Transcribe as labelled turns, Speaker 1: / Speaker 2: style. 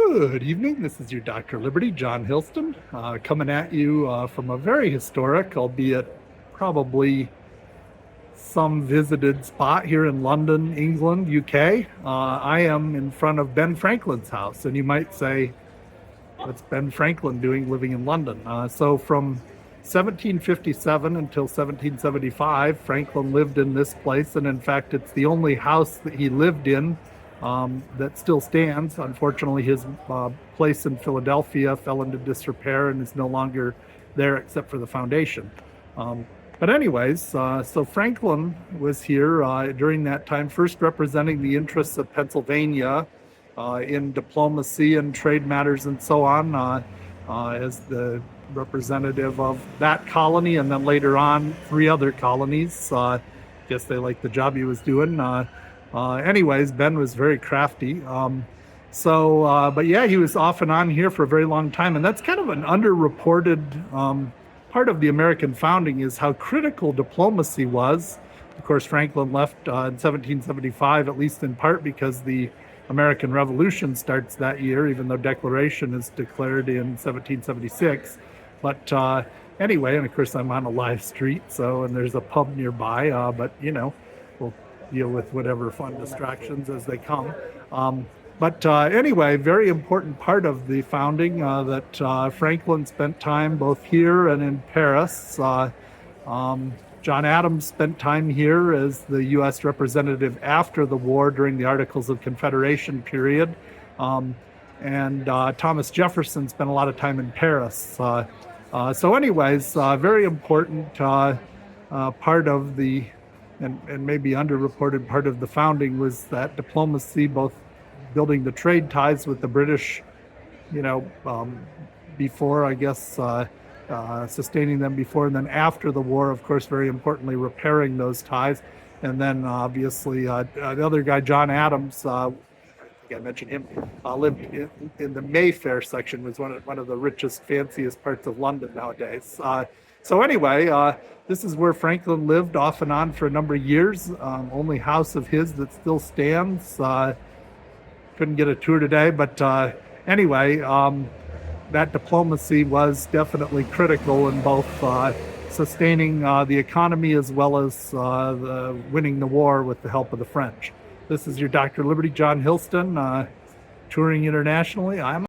Speaker 1: Good evening. This is your Dr. Liberty, John Hilston, coming at you from a very historic, albeit probably some visited spot here in London, England, UK. I am in front of Ben Franklin's house, and you might say, what's Ben Franklin doing living in London? So from 1757 until 1775, Franklin lived in this place, and in fact, it's the only house that he lived in that still stands. Unfortunately, his place in Philadelphia fell into disrepair and is no longer there except for the foundation. But anyways, so Franklin was here during that time, first representing the interests of Pennsylvania in diplomacy and trade matters and so on, as the representative of that colony, and then later on 3 other colonies. Guess they liked the job he was doing. Anyways, Ben was very crafty. But yeah, he was off and on here for a very long time, and that's kind of an underreported part of the American founding, is how critical diplomacy was. Of course, Franklin left in 1775, at least in part because the American Revolution starts that year, even though Declaration is declared in 1776. But anyway, and of course I'm on a live street, and there's a pub nearby, but we'll deal with whatever fun distractions as they come. Anyway, very important part of the founding that Franklin spent time both here and in Paris. John Adams spent time here as the U.S. representative after the war during the Articles of Confederation period. And Thomas Jefferson spent a lot of time in Paris. Very important part of the, and maybe underreported part of the founding, was that diplomacy, both building the trade ties with the British, before, I guess, sustaining them before, and then after the war, of course, very importantly, repairing those ties. And then obviously the other guy, John Adams, I think I mentioned him, lived in the Mayfair section, was one of the richest, fanciest parts of London nowadays. This is where Franklin lived off and on for a number of years. Only house of his that still stands. Couldn't get a tour today, but that diplomacy was definitely critical in both sustaining the economy as well as winning the war with the help of the French. This is your Dr. Liberty, John Hilston, touring internationally. I'm